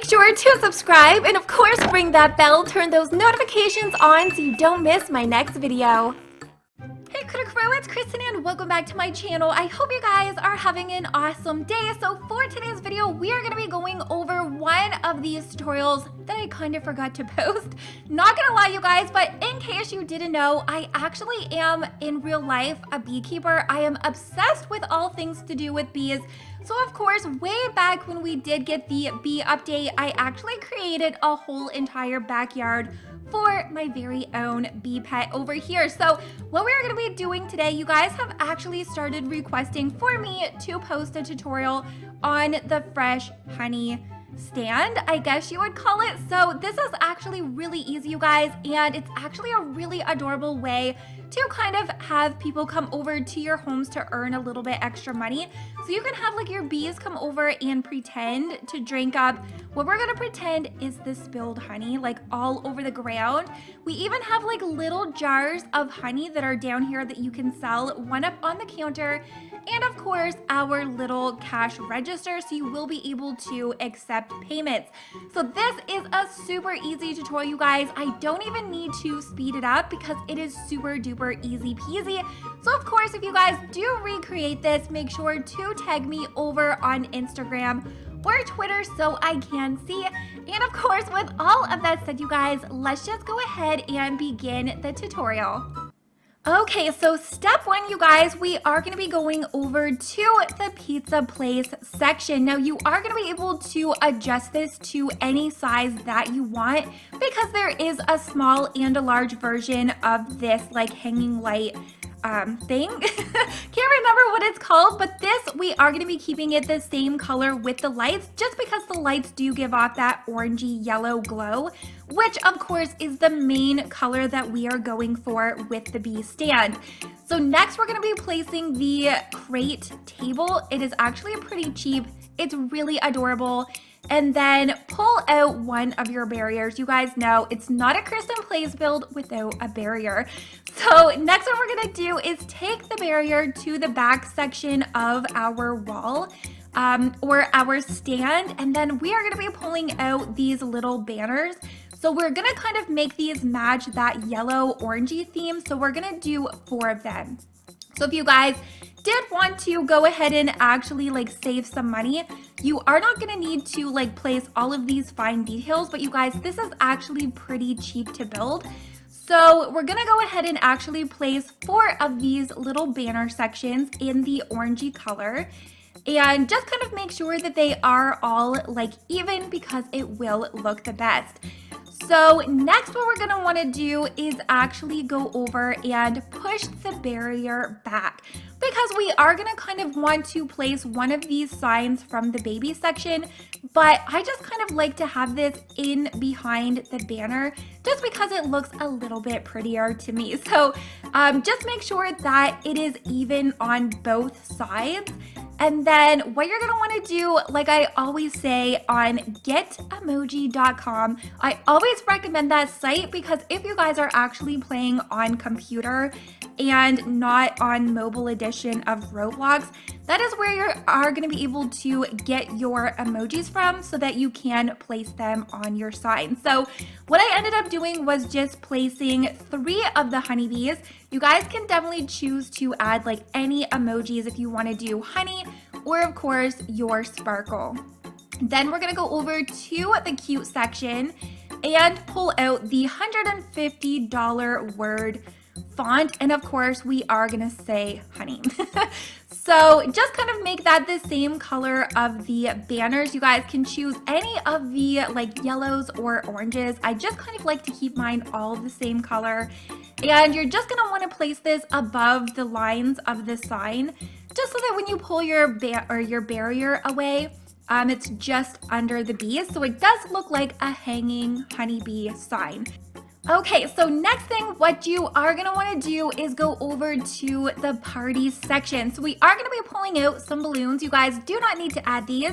sure to subscribe and of course ring that bell, turn those notifications on so you don't miss my next video. Hey Critter Crew, it's Krystin and welcome back to my channel. I hope you guys are having an awesome day. So for today's video, we are going to be going over one of these tutorials that I kind of forgot to post. Not gonna lie you guys, but in case you didn't know, I actually am in real life a beekeeper. I am obsessed with all things to do with bees. So of course, way back when we did get the bee update, I actually created a whole entire backyard for my very own bee pet over here. So what we're going to be doing today, you guys have actually started requesting for me to post a tutorial on the fresh honey stand, I guess you would call it. So this is actually really easy, you guys, and it's actually a really adorable way to kind of have people come over to your homes to earn a little bit extra money. So you can have like your bees come over and pretend to drink up what we're gonna pretend is the spilled honey, like all over the ground. We even have like little jars of honey that are down here that you can sell, one up on the counter, and of course our little cash register, so you will be able to accept payments. So this is a super easy tutorial, you guys. I don't even need to speed it up because it is super duper easy peasy. So of course, if you guys do recreate this, make sure to tag me over on Instagram or Twitter so I can see. And of course, with all of that said, you guys, let's just go ahead and begin the tutorial. Okay, so step one, you guys, we are going to be going over to the pizza place section. Now, you are going to be able to adjust this to any size that you want because there is a small and a large version of this like hanging light thing. Can't remember what it's called, but this, we are going to be keeping it the same color with the lights just because the lights do give off that orangey yellow glow, which of course is the main color that we are going for with the bee stand. So next we're going to be placing the crate table. It is actually pretty cheap. It's really adorable. And then pull out one of your barriers. You guys know it's not a KrystinPlays build without a barrier. So next what we're gonna do is take the barrier to the back section of our wall or our stand, and then we are gonna be pulling out these little banners. So we're gonna kind of make these match that yellow orangey theme. So we're gonna do 4 of them. So if you guys did want to go ahead and actually like save some money, you are not going to need to like place all of these fine details, but you guys, this is actually pretty cheap to build. So we're going to go ahead and actually place 4 of these little banner sections in the orangey color and just kind of make sure that they are all like even because it will look the best. So next what we're going to want to do is actually go over and push the barrier back because we are going to kind of want to place one of these signs from the baby section, but I just kind of like to have this in behind the banner just because it looks a little bit prettier to me. So just make sure that it is even on both sides. And then what you're going to want to do, like I always say on getemoji.com, I always recommend that site because if you guys are actually playing on computer and not on mobile edition of Roblox, that is where you are going to be able to get your emojis from so that you can place them on your sign. So what I ended up doing was just placing 3 of the honeybees. You guys can definitely choose to add like any emojis if you want to do honey or of course your sparkle. Then we're going to go over to the cute section and pull out the $150 word font, and of course we are gonna say honey. So just kind of make that the same color of the banners. You guys can choose any of the like yellows or oranges. I just kind of like to keep mine all the same color, and you're just gonna want to place this above the lines of the sign just so that when you pull your barrier away, it's just under the bees, so it does look like a hanging honeybee sign. Okay, so next thing, what you are going to want to do is go over to the party section. So we are going to be pulling out some balloons. You guys do not need to add these,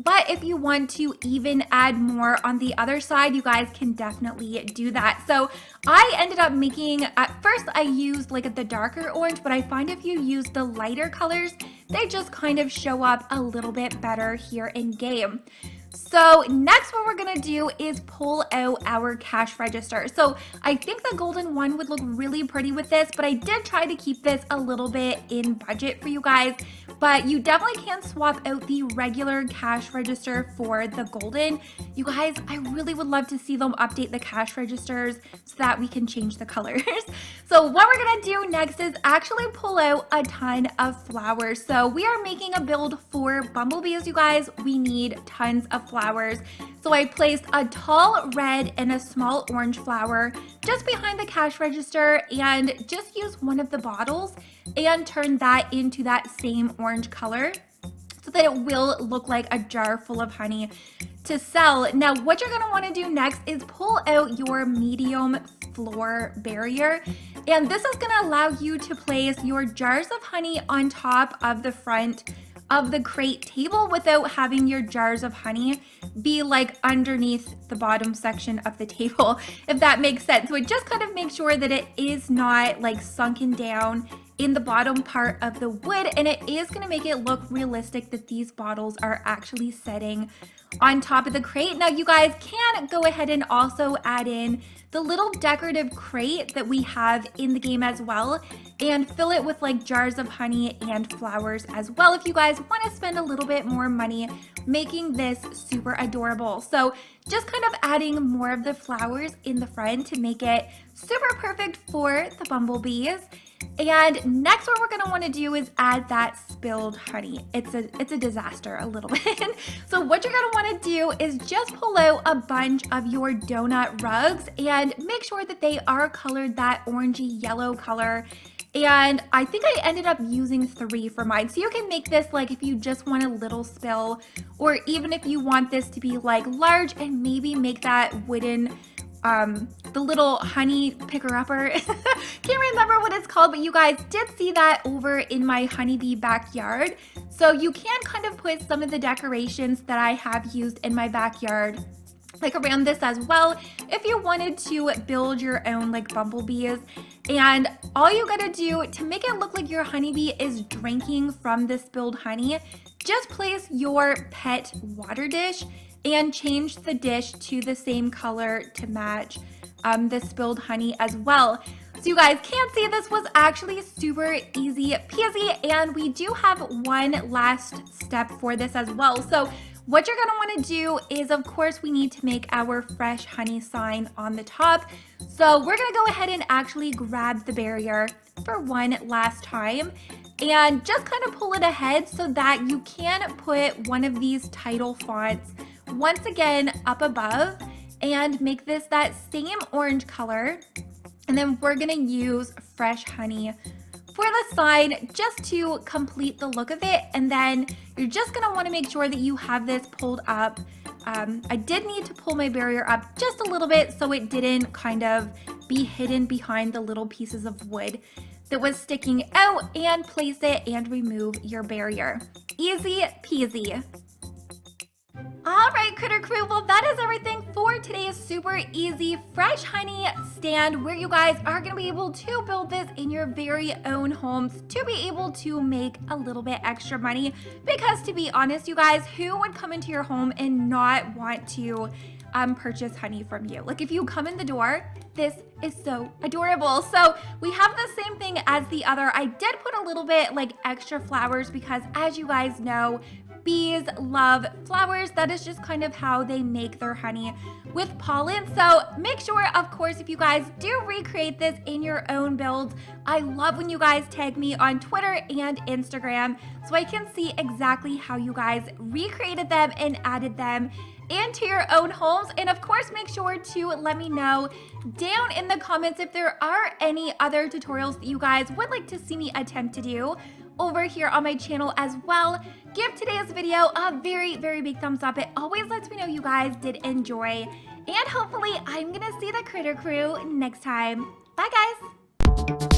but if you want to even add more on the other side, you guys can definitely do that. So I ended up making, at first I used like the darker orange, but I find if you use the lighter colors, they just kind of show up a little bit better here in game. So next what we're gonna do is pull out our cash register. So I think the golden one would look really pretty with this, but I did try to keep this a little bit in budget for you guys. But you definitely can swap out the regular cash register for the golden. You guys, I really would love to see them update the cash registers so that we can change the colors. So what we're gonna do next is actually pull out a ton of flowers. So we are making a build for bumblebees, you guys. We need tons of flowers. So I placed a tall red and a small orange flower just behind the cash register, and just use one of the bottles and turn that into that same orange color so that it will look like a jar full of honey to sell. Now what you're going to want to do next is pull out your medium floor barrier, and this is going to allow you to place your jars of honey on top of the front of the crate table without having your jars of honey be like underneath the bottom section of the table, if that makes sense. So it just kind of makes sure that it is not like sunken down in the bottom part of the wood, and it is going to make it look realistic that these bottles are actually sitting on top of the crate. Now you guys can go ahead and also add in the little decorative crate that we have in the game as well, and fill it with like jars of honey and flowers as well if you guys want to spend a little bit more money making this super adorable. So just kind of adding more of the flowers in the front to make it super perfect for the bumblebees. And next what we're going to want to do is add that spilled honey. It's a disaster a little bit. So what you're going to want to do is just pull out a bunch of your donut rugs and make sure that they are colored that orangey yellow color. And I think I ended up using 3 for mine. So you can make this like if you just want a little spill, or even if you want this to be like large and maybe make that wooden the little honey picker-upper. Can't remember what it's called, but you guys did see that over in my honeybee backyard. So you can kind of put some of the decorations that I have used in my backyard like around this as well if you wanted to build your own like bumblebees. And all you gotta do to make it look like your honeybee is drinking from the spilled honey, just place your pet water dish and change the dish to the same color to match the spilled honey as well. So you guys can see this was actually super easy peasy, and we do have one last step for this as well. So what you're going to want to do is, of course, we need to make our fresh honey sign on the top. So we're going to go ahead and actually grab the barrier for one last time and just kind of pull it ahead so that you can put one of these title fonts once again up above and make this that same orange color. And then we're going to use fresh honey for the sign just to complete the look of it. And then you're just going to want to make sure that you have this pulled up. I did need to pull my barrier up just a little bit so it didn't kind of be hidden behind the little pieces of wood that was sticking out, and place it and remove your barrier. Easy peasy. All right, Critter Crew, well, that is everything for today's super easy fresh honey stand, where you guys are going to be able to build this in your very own homes to be able to make a little bit extra money. Because to be honest, you guys, who would come into your home and not want to purchase honey from you? Like, if you come in the door, this is so adorable. So we have the same thing as the other. I did put a little bit like extra flowers because, as you guys know, bees love flowers. That is just kind of how they make their honey, with pollen. So make sure, of course, if you guys do recreate this in your own builds, I love when you guys tag me on Twitter and Instagram so I can see exactly how you guys recreated them and added them into your own homes. And of course, make sure to let me know down in the comments if there are any other tutorials that you guys would like to see me attempt to do over here on my channel as well. Give today's video a very, very big thumbs up. It always lets me know you guys did enjoy. And hopefully I'm gonna see the Critter Crew next time. Bye, guys.